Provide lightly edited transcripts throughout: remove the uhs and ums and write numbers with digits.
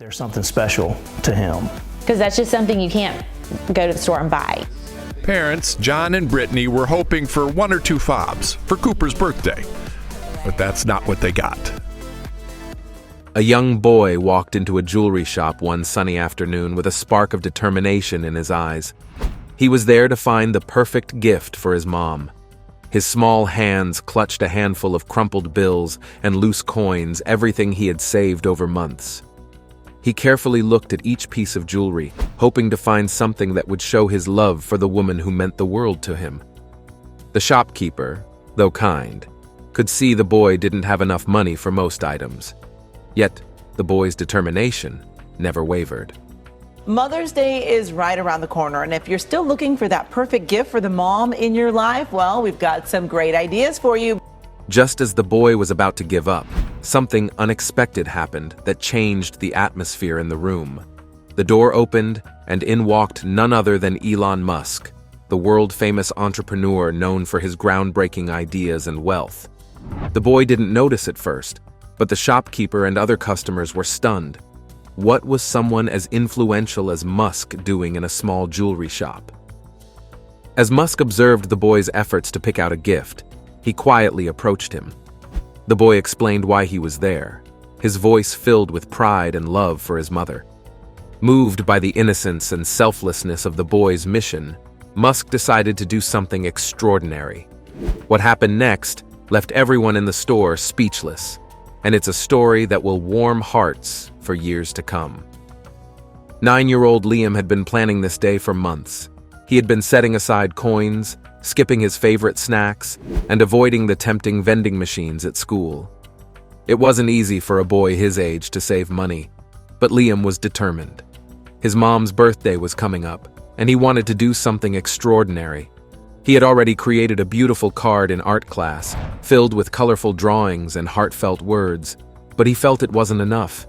There's something special to him. Because that's just something you can't go to the store and buy. Parents John and Brittany were hoping for one or two fobs for Cooper's birthday, but that's not what they got. A young boy walked into a jewelry shop one sunny afternoon with a spark of determination in his eyes. He was there to find the perfect gift for his mom. His small hands clutched a handful of crumpled bills and loose coins, everything he had saved over months. He carefully looked at each piece of jewelry, hoping to find something that would show his love for the woman who meant the world to him. The shopkeeper, though kind, could see the boy didn't have enough money for most items. Yet, the boy's determination never wavered. Mother's Day is right around the corner, and if you're still looking for that perfect gift for the mom in your life, well, we've got some great ideas for you. Just as the boy was about to give up, something unexpected happened that changed the atmosphere in the room. The door opened, and in walked none other than Elon Musk, the world-famous entrepreneur known for his groundbreaking ideas and wealth. The boy didn't notice at first, but the shopkeeper and other customers were stunned. What was someone as influential as Musk doing in a small jewelry shop? As Musk observed the boy's efforts to pick out a gift, he quietly approached him. The boy explained why he was there, his voice filled with pride and love for his mother. Moved by the innocence and selflessness of the boy's mission, Musk decided to do something extraordinary. What happened next left everyone in the store speechless, and it's a story that will warm hearts for years to come. 9-year-old Liam had been planning this day for months. He had been setting aside coins, skipping his favorite snacks, and avoiding the tempting vending machines at school. It wasn't easy for a boy his age to save money, but Liam was determined. His mom's birthday was coming up, and he wanted to do something extraordinary. He had already created a beautiful card in art class, filled with colorful drawings and heartfelt words, but he felt it wasn't enough.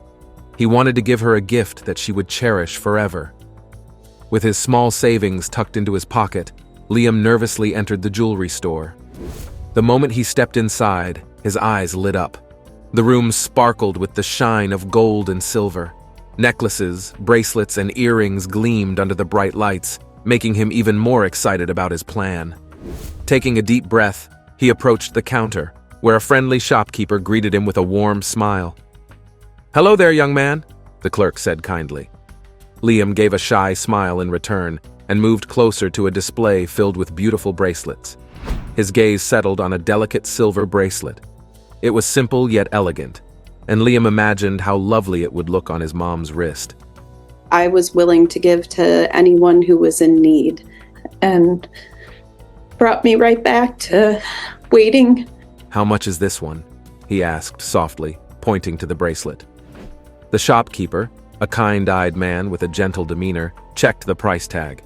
He wanted to give her a gift that she would cherish forever. With his small savings tucked into his pocket, Liam nervously entered the jewelry store. The moment he stepped inside, his eyes lit up. The room sparkled with the shine of gold and silver. Necklaces, bracelets, and earrings gleamed under the bright lights, making him even more excited about his plan. Taking a deep breath, he approached the counter, where a friendly shopkeeper greeted him with a warm smile. "Hello there, young man," the clerk said kindly. Liam gave a shy smile in return and moved closer to a display filled with beautiful bracelets. His gaze settled on a delicate silver bracelet. It was simple yet elegant, and Liam imagined how lovely it would look on his mom's wrist. I was willing to give to anyone who was in need, and brought me right back to waiting. "How much is this one?" he asked softly, pointing to the bracelet. The shopkeeper, a kind-eyed man with a gentle demeanor, checked the price tag.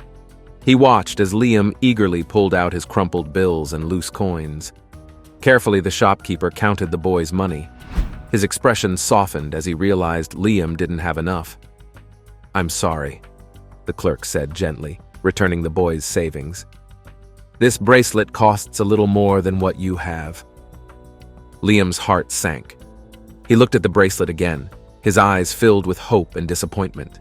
He watched as Liam eagerly pulled out his crumpled bills and loose coins. Carefully, the shopkeeper counted the boy's money. His expression softened as he realized Liam didn't have enough. "I'm sorry," the clerk said gently, returning the boy's savings. "This bracelet costs a little more than what you have." Liam's heart sank. He looked at the bracelet again, his eyes filled with hope and disappointment.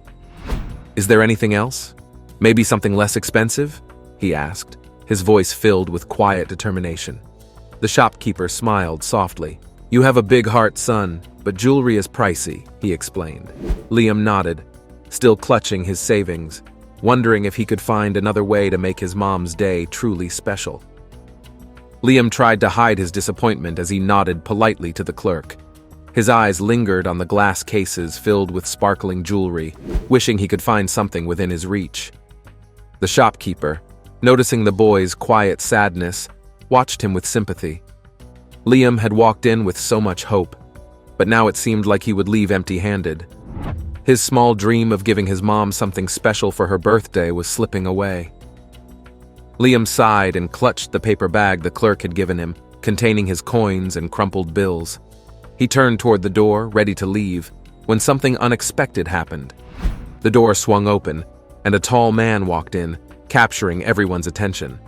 "Is there anything else? Maybe something less expensive?" he asked, his voice filled with quiet determination. The shopkeeper smiled softly. "You have a big heart, son, but jewelry is pricey," he explained. Liam nodded, still clutching his savings, wondering if he could find another way to make his mom's day truly special. Liam tried to hide his disappointment as he nodded politely to the clerk. His eyes lingered on the glass cases filled with sparkling jewelry, wishing he could find something within his reach. The shopkeeper, noticing the boy's quiet sadness, watched him with sympathy. Liam had walked in with so much hope, but now it seemed like he would leave empty-handed. His small dream of giving his mom something special for her birthday was slipping away. Liam sighed and clutched the paper bag the clerk had given him, containing his coins and crumpled bills. He turned toward the door, ready to leave, when something unexpected happened. The door swung open, and a tall man walked in, capturing everyone's attention.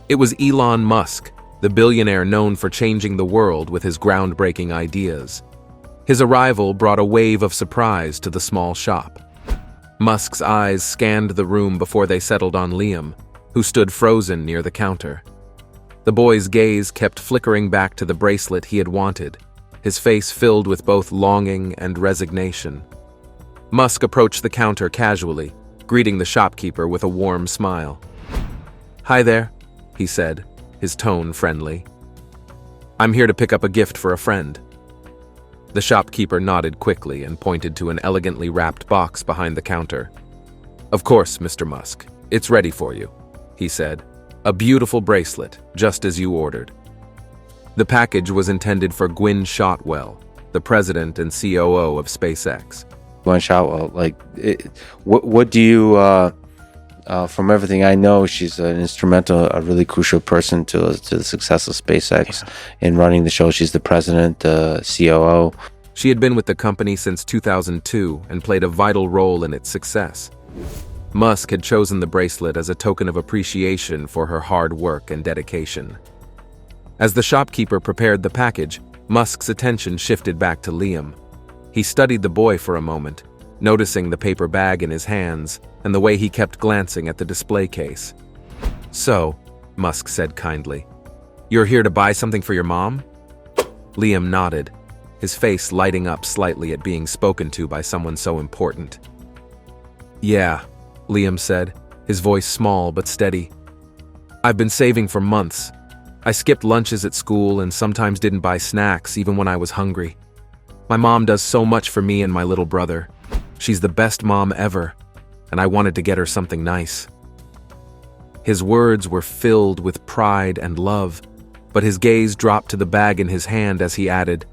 It was Elon Musk, the billionaire known for changing the world with his groundbreaking ideas. His arrival brought a wave of surprise to the small shop. Musk's eyes scanned the room before they settled on Liam, who stood frozen near the counter. The boy's gaze kept flickering back to the bracelet he had wanted, his face filled with both longing and resignation. Musk approached the counter casually, greeting the shopkeeper with a warm smile. "Hi there," he said, his tone friendly. "I'm here to pick up a gift for a friend." The shopkeeper nodded quickly and pointed to an elegantly wrapped box behind the counter. "Of course, Mr. Musk. It's ready for you," he said. "A beautiful bracelet, just as you ordered." The package was intended for Gwynne Shotwell, the president and COO of SpaceX. Gwynne Shotwell, what do you, from everything I know, she's an instrumental, a really crucial person to the success of SpaceX in running the show. She's the president, the COO. She had been with the company since 2002 and played a vital role in its success. Musk had chosen the bracelet as a token of appreciation for her hard work and dedication. As the shopkeeper prepared the package, Musk's attention shifted back to Liam. He studied the boy for a moment, noticing the paper bag in his hands and the way he kept glancing at the display case. "So," Musk said kindly, "you're here to buy something for your mom?" Liam nodded, his face lighting up slightly at being spoken to by someone so important. "Yeah," Liam said, his voice small but steady. "I've been saving for months. I skipped lunches at school and sometimes didn't buy snacks even when I was hungry. My mom does so much for me and my little brother. She's the best mom ever, and I wanted to get her something nice." His words were filled with pride and love, but his gaze dropped to the bag in his hand as he added,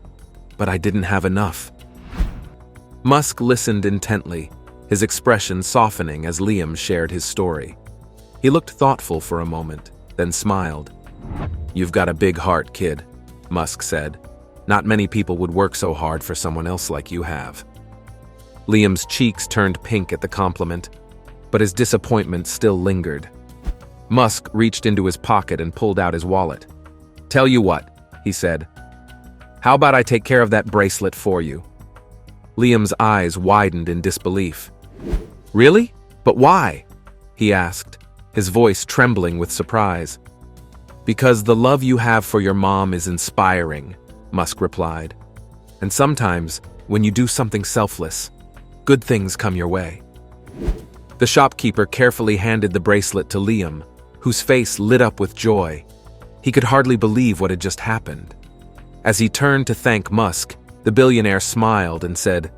"But I didn't have enough." Musk listened intently, his expression softening as Liam shared his story. He looked thoughtful for a moment, then smiled. "You've got a big heart, kid," Musk said. "Not many people would work so hard for someone else like you have." Liam's cheeks turned pink at the compliment, but his disappointment still lingered. Musk reached into his pocket and pulled out his wallet. "Tell you what," he said. "How about I take care of that bracelet for you?" Liam's eyes widened in disbelief. "Really? But why?" he asked, his voice trembling with surprise. "Because the love you have for your mom is inspiring," Musk replied. "And sometimes, when you do something selfless, good things come your way." The shopkeeper carefully handed the bracelet to Liam, whose face lit up with joy. He could hardly believe what had just happened. As he turned to thank Musk, the billionaire smiled and said,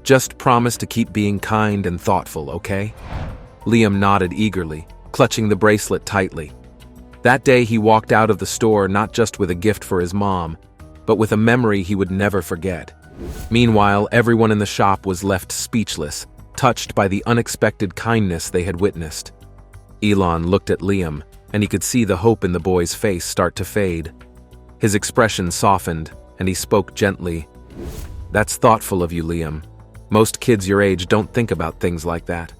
"Just promise to keep being kind and thoughtful, okay?" Liam nodded eagerly, clutching the bracelet tightly. That day he walked out of the store not just with a gift for his mom, but with a memory he would never forget. Meanwhile, everyone in the shop was left speechless, touched by the unexpected kindness they had witnessed. Elon looked at Liam, and he could see the hope in the boy's face start to fade. His expression softened, and he spoke gently. "That's thoughtful of you, Liam. Most kids your age don't think about things like that."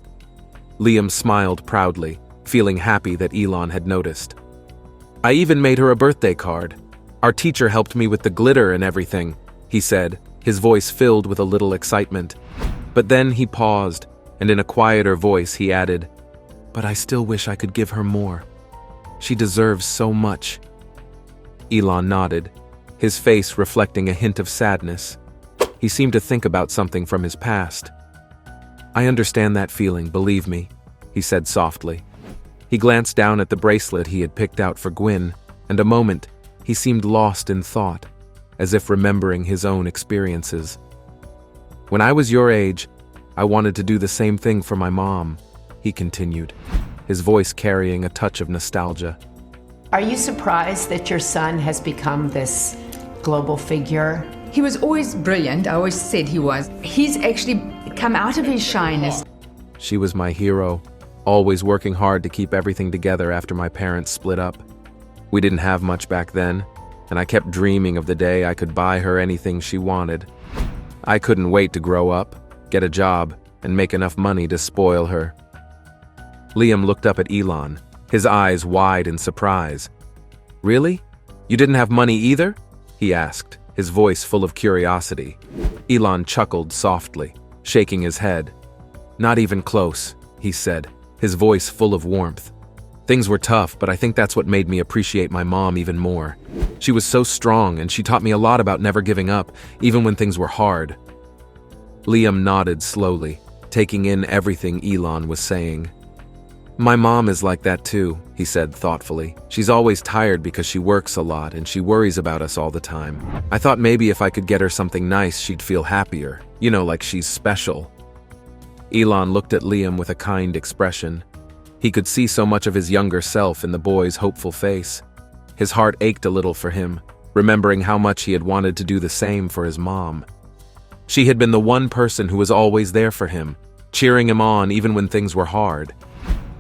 Liam smiled proudly, feeling happy that Elon had noticed. "I even made her a birthday card. Our teacher helped me with the glitter and everything," he said, his voice filled with a little excitement. But then he paused, and in a quieter voice he added, "But I still wish I could give her more. She deserves so much." Elon nodded, his face reflecting a hint of sadness. He seemed to think about something from his past. "I understand that feeling, believe me," he said softly. He glanced down at the bracelet he had picked out for Gwynne, and a moment, he seemed lost in thought, as if remembering his own experiences. "When I was your age, I wanted to do the same thing for my mom," he continued, his voice carrying a touch of nostalgia. Are you surprised that your son has become this global figure? He was always brilliant. I always said he was. He's actually come out of his shyness. She was my hero, always working hard to keep everything together after my parents split up. We didn't have much back then, and I kept dreaming of the day I could buy her anything she wanted. I couldn't wait to grow up, get a job, and make enough money to spoil her. Liam looked up at Elon, his eyes wide in surprise. "Really? You didn't have money either?" he asked, his voice full of curiosity. Elon chuckled softly, shaking his head. "Not even close," he said, his voice full of warmth. "Things were tough, but I think that's what made me appreciate my mom even more. She was so strong, and she taught me a lot about never giving up, even when things were hard." Liam nodded slowly, taking in everything Elon was saying. "My mom is like that too," he said thoughtfully. "She's always tired because she works a lot and she worries about us all the time. I thought maybe if I could get her something nice, she'd feel happier. You know, like she's special." Elon looked at Liam with a kind expression. He could see so much of his younger self in the boy's hopeful face. His heart ached a little for him, remembering how much he had wanted to do the same for his mom. She had been the one person who was always there for him, cheering him on even when things were hard.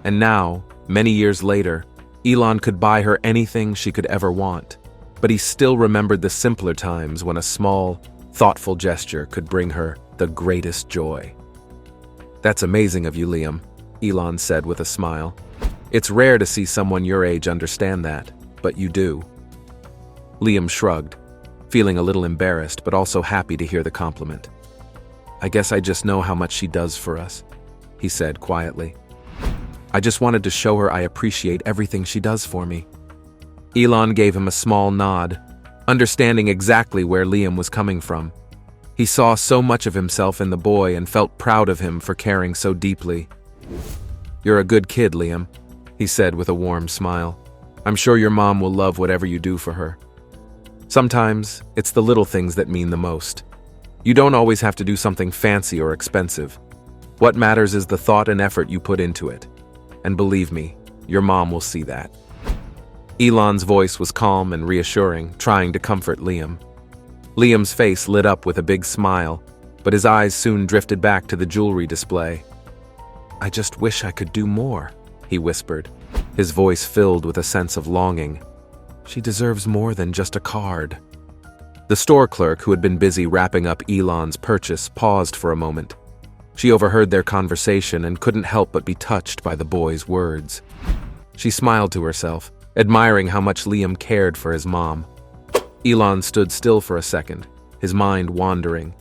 And now, many years later, Elon could buy her anything she could ever want, but he still remembered the simpler times when a small, thoughtful gesture could bring her the greatest joy. "That's amazing of you, Liam," Elon said with a smile. "It's rare to see someone your age understand that, but you do." Liam shrugged, feeling a little embarrassed but also happy to hear the compliment. "I guess I just know how much she does for us," he said quietly. "I just wanted to show her I appreciate everything she does for me." Elon gave him a small nod, understanding exactly where Liam was coming from. He saw so much of himself in the boy and felt proud of him for caring so deeply. "You're a good kid, Liam," he said with a warm smile. "I'm sure your mom will love whatever you do for her. Sometimes, it's the little things that mean the most. You don't always have to do something fancy or expensive. What matters is the thought and effort you put into it. And believe me, your mom will see that." Elon's voice was calm and reassuring, trying to comfort Liam. Liam's face lit up with a big smile, but his eyes soon drifted back to the jewelry display. "I just wish I could do more," he whispered, his voice filled with a sense of longing. "She deserves more than just a card." The store clerk, who had been busy wrapping up Elon's purchase, paused for a moment. She overheard their conversation and couldn't help but be touched by the boy's words. She smiled to herself, admiring how much Liam cared for his mom. Elon stood still for a second, his mind wandering.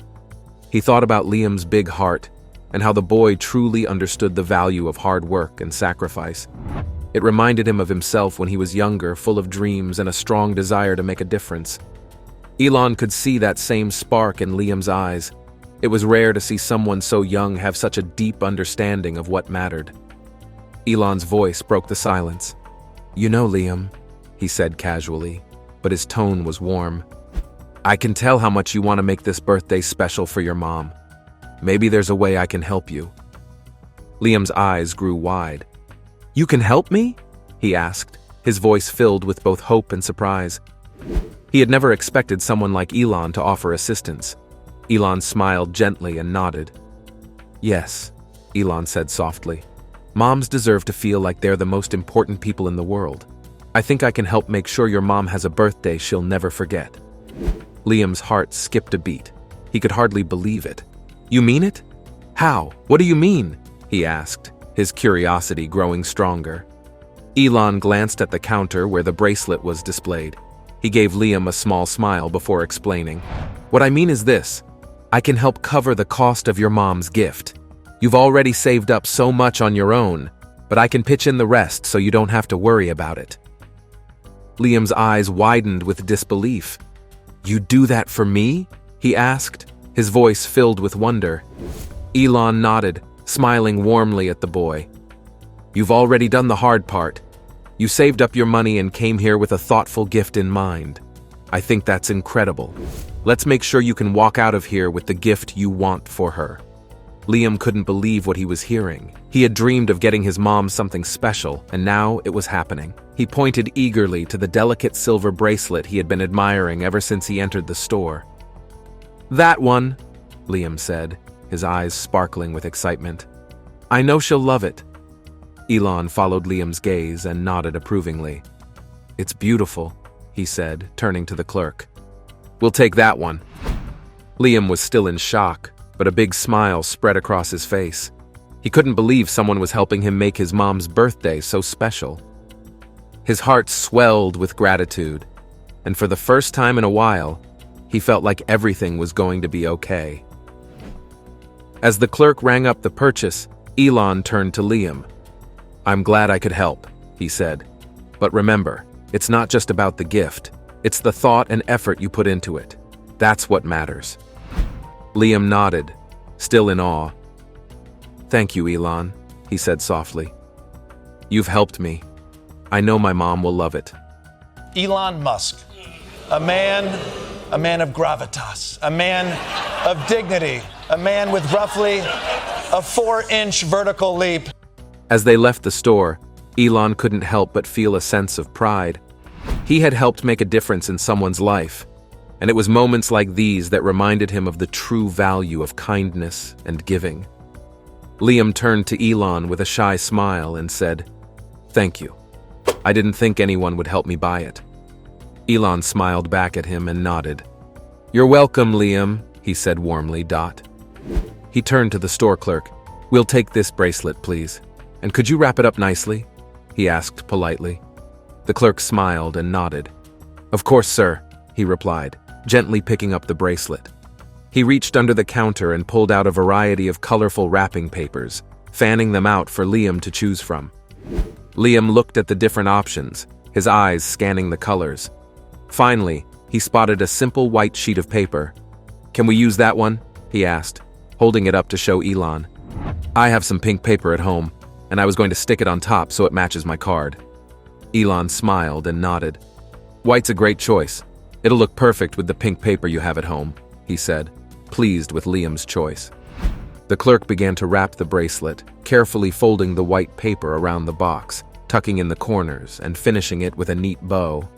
He thought about Liam's big heart and how the boy truly understood the value of hard work and sacrifice. It reminded him of himself when he was younger, full of dreams and a strong desire to make a difference. Elon could see that same spark in Liam's eyes. It was rare to see someone so young have such a deep understanding of what mattered. Elon's voice broke the silence. "You know, Liam," he said casually, but his tone was warm. "I can tell how much you want to make this birthday special for your mom. Maybe there's a way I can help you." Liam's eyes grew wide. "You can help me?" he asked, his voice filled with both hope and surprise. He had never expected someone like Elon to offer assistance. Elon smiled gently and nodded. "Yes," Elon said softly. "Moms deserve to feel like they're the most important people in the world. I think I can help make sure your mom has a birthday she'll never forget." Liam's heart skipped a beat. He could hardly believe it. "You mean it? How? What do you mean?" he asked, his curiosity growing stronger. Elon glanced at the counter where the bracelet was displayed. He gave Liam a small smile before explaining. "What I mean is this. I can help cover the cost of your mom's gift. You've already saved up so much on your own, but I can pitch in the rest so you don't have to worry about it." Liam's eyes widened with disbelief. "You do that for me?" he asked, his voice filled with wonder. Elon nodded, smiling warmly at the boy. "You've already done the hard part. You saved up your money and came here with a thoughtful gift in mind. I think that's incredible. Let's make sure you can walk out of here with the gift you want for her." Liam couldn't believe what he was hearing. He had dreamed of getting his mom something special, and now it was happening. He pointed eagerly to the delicate silver bracelet he had been admiring ever since he entered the store. "That one," Liam said, his eyes sparkling with excitement. "I know she'll love it." Elon followed Liam's gaze and nodded approvingly. "It's beautiful," he said, turning to the clerk. "We'll take that one." Liam was still in shock, but a big smile spread across his face. He couldn't believe someone was helping him make his mom's birthday so special. His heart swelled with gratitude, and for the first time in a while, He felt like everything was going to be okay. As the clerk rang up the purchase, Elon turned to Liam. "I'm glad I could help," he said. "But remember, it's not just about the gift. It's the thought and effort you put into it. That's what matters." Liam nodded, still in awe. "Thank you, Elon," he said softly. "You've helped me. I know my mom will love it." Elon Musk, a man of gravitas, a man of dignity, a man with roughly a 4-inch vertical leap. As they left the store, Elon couldn't help but feel a sense of pride. He had helped make a difference in someone's life, and it was moments like these that reminded him of the true value of kindness and giving. Liam turned to Elon with a shy smile and said, "Thank you. I didn't think anyone would help me buy it." Elon smiled back at him and nodded. "You're welcome, Liam," he said warmly. He turned to the store clerk. "We'll take this bracelet, please. And could you wrap it up nicely?" he asked politely. The clerk smiled and nodded. "Of course, sir," he replied, gently picking up the bracelet. He reached under the counter and pulled out a variety of colorful wrapping papers, fanning them out for Liam to choose from. Liam looked at the different options, his eyes scanning the colors. Finally, he spotted a simple white sheet of paper. "Can we use that one?" he asked, holding it up to show Elon. "I have some pink paper at home, and I was going to stick it on top so it matches my card." Elon smiled and nodded. "White's a great choice. It'll look perfect with the pink paper you have at home," he said, pleased with Liam's choice. The clerk began to wrap the bracelet, carefully folding the white paper around the box, tucking in the corners and finishing it with a neat bow.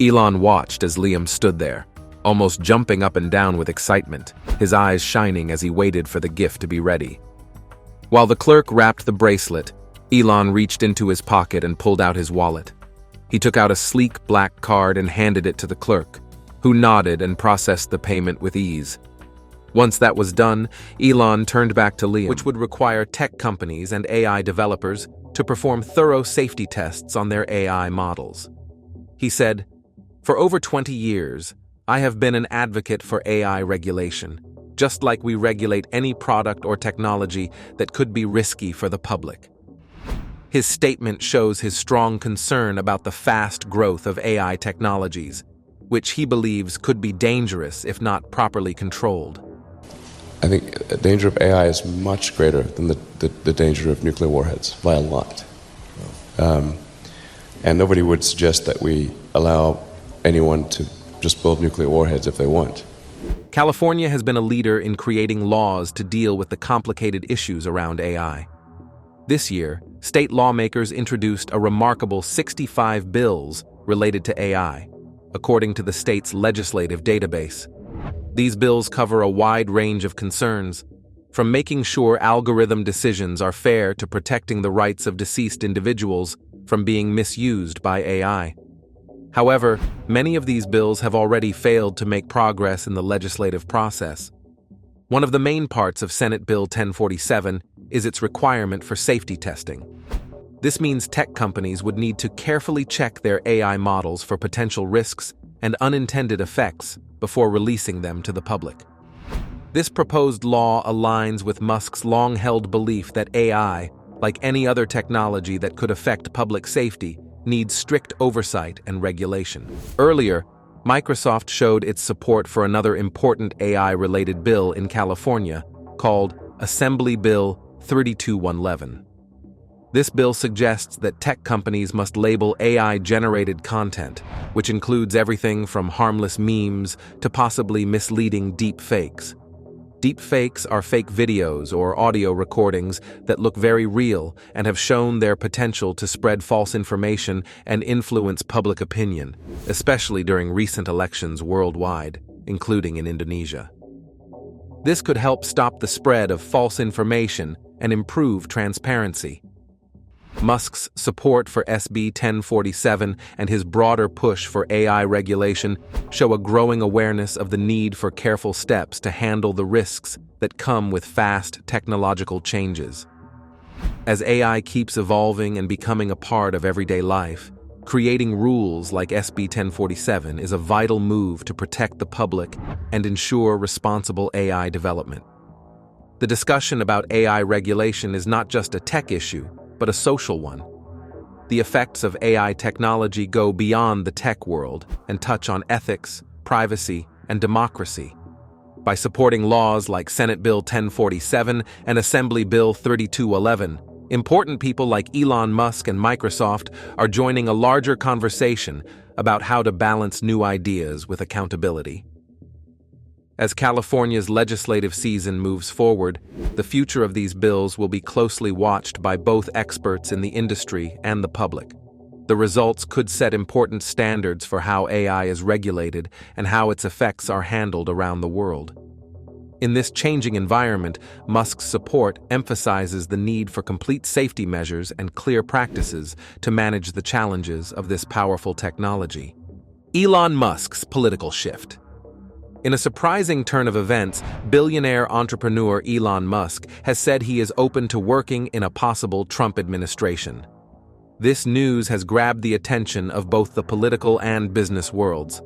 Elon watched as Liam stood there, almost jumping up and down with excitement, his eyes shining as he waited for the gift to be ready. While the clerk wrapped the bracelet, Elon reached into his pocket and pulled out his wallet. He took out a sleek black card and handed it to the clerk, who nodded and processed the payment with ease. Once that was done, Elon turned back to Liam, which would require tech companies and AI developers to perform thorough safety tests on their AI models. He said, "For over 20 years, I have been an advocate for AI regulation, just like we regulate any product or technology that could be risky for the public." His statement shows his strong concern about the fast growth of AI technologies, which he believes could be dangerous if not properly controlled. I think the danger of AI is much greater than the danger of nuclear warheads, by a lot. And nobody would suggest that we allow anyone to just build nuclear warheads if they want. California has been a leader in creating laws to deal with the complicated issues around AI. This year, state lawmakers introduced a remarkable 65 bills related to AI, according to the state's legislative database. These bills cover a wide range of concerns, from making sure algorithm decisions are fair to protecting the rights of deceased individuals from being misused by AI. However, many of these bills have already failed to make progress in the legislative process. One of the main parts of Senate Bill 1047 is its requirement for safety testing. This means tech companies would need to carefully check their AI models for potential risks and unintended effects before releasing them to the public. This proposed law aligns with Musk's long-held belief that AI, like any other technology that could affect public safety, needs strict oversight and regulation. Earlier, Microsoft showed its support for another important AI-related bill in California called Assembly Bill 32111. This bill suggests that tech companies must label AI-generated content, which includes everything from harmless memes to possibly misleading deep fakes. Deep fakes are fake videos or audio recordings that look very real and have shown their potential to spread false information and influence public opinion, especially during recent elections worldwide, including in Indonesia. This could help stop the spread of false information and improve transparency. Musk's support for SB 1047 and his broader push for AI regulation show a growing awareness of the need for careful steps to handle the risks that come with fast technological changes. As AI keeps evolving and becoming a part of everyday life, Creating rules like SB 1047 is a vital move to protect the public and ensure responsible AI development. The discussion about AI regulation is not just a tech issue, but a social one. The effects of AI technology go beyond the tech world and touch on ethics, privacy, and democracy. By supporting laws like Senate Bill 1047 and Assembly Bill 3211, important people like Elon Musk and Microsoft are joining a larger conversation about how to balance new ideas with accountability. As California's legislative season moves forward, the future of these bills will be closely watched by both experts in the industry and the public. The results could set important standards for how AI is regulated and how its effects are handled around the world. In this changing environment, Musk's support emphasizes the need for complete safety measures and clear practices to manage the challenges of this powerful technology. Elon Musk's political shift. In a surprising turn of events, billionaire entrepreneur Elon Musk has said he is open to working in a possible Trump administration. This news has grabbed the attention of both the political and business worlds.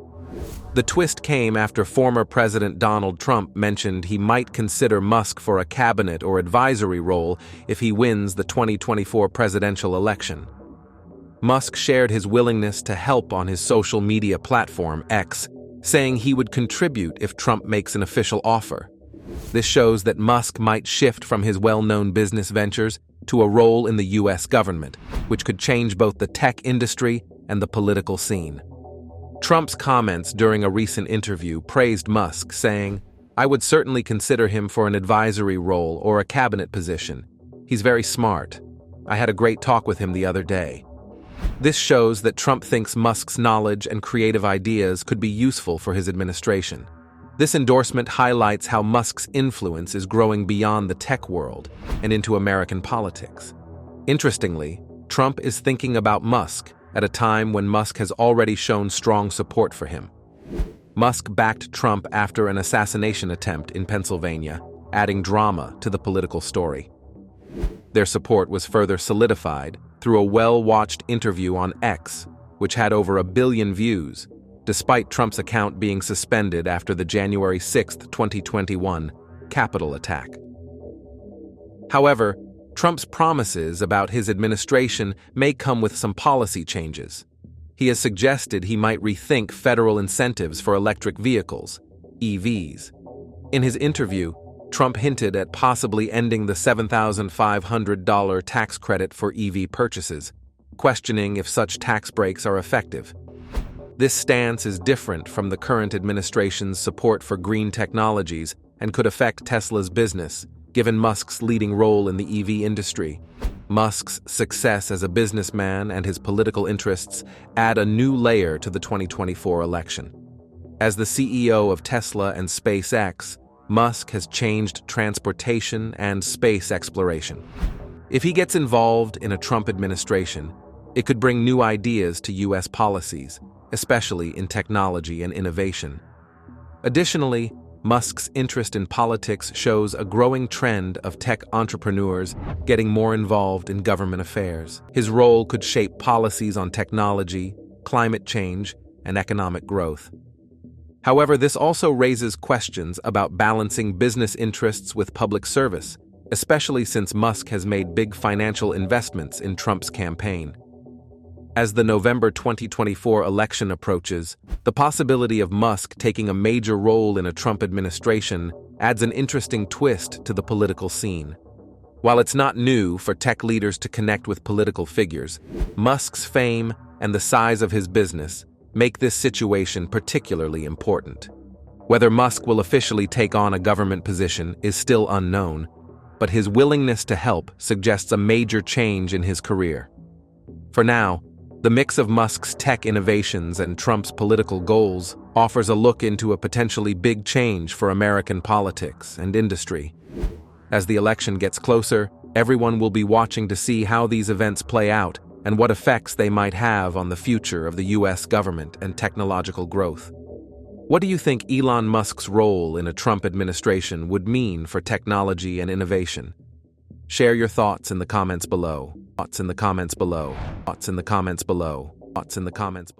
The twist came after former President Donald Trump mentioned he might consider Musk for a cabinet or advisory role if he wins the 2024 presidential election. Musk shared his willingness to help on his social media platform, X, saying he would contribute if Trump makes an official offer. This shows that Musk might shift from his well-known business ventures to a role in the U.S. government, which could change both the tech industry and the political scene. Trump's comments during a recent interview praised Musk, saying, "I would certainly consider him for an advisory role or a cabinet position. He's very smart. I had a great talk with him the other day." This shows that Trump thinks Musk's knowledge and creative ideas could be useful for his administration. This endorsement highlights how Musk's influence is growing beyond the tech world and into American politics. Interestingly, Trump is thinking about Musk at a time when Musk has already shown strong support for him. Musk backed Trump after an assassination attempt in Pennsylvania, adding drama to the political story. Their support was further solidified through a well-watched interview on X, which had over 1 billion views, despite Trump's account being suspended after the January 6, 2021, Capitol attack. However, Trump's promises about his administration may come with some policy changes. He has suggested he might rethink federal incentives for electric vehicles, EVs. In his interview, Trump hinted at possibly ending the $7,500 tax credit for EV purchases, questioning if such tax breaks are effective. This stance is different from the current administration's support for green technologies and could affect Tesla's business, given Musk's leading role in the EV industry. Musk's success as a businessman and his political interests add a new layer to the 2024 election. As the CEO of Tesla and SpaceX, Musk has changed transportation and space exploration. If he gets involved in a Trump administration, it could bring new ideas to U.S. policies, especially in technology and innovation. Additionally, Musk's interest in politics shows a growing trend of tech entrepreneurs getting more involved in government affairs. His role could shape policies on technology, climate change, and economic growth. However, this also raises questions about balancing business interests with public service, especially since Musk has made big financial investments in Trump's campaign. As the November 2024 election approaches, the possibility of Musk taking a major role in a Trump administration adds an interesting twist to the political scene. While it's not new for tech leaders to connect with political figures, Musk's fame and the size of his business make this situation particularly important. Whether Musk will officially take on a government position is still unknown, but his willingness to help suggests a major change in his career. For now, the mix of Musk's tech innovations and Trump's political goals offers a look into a potentially big change for American politics and industry. As the election gets closer, everyone will be watching to see how these events play out and what effects they might have on the future of the U.S. government and technological growth. What do you think Elon Musk's role in a Trump administration would mean for technology and innovation? Share your thoughts in the comments below. Thoughts in the comments below. thoughts in the comments below.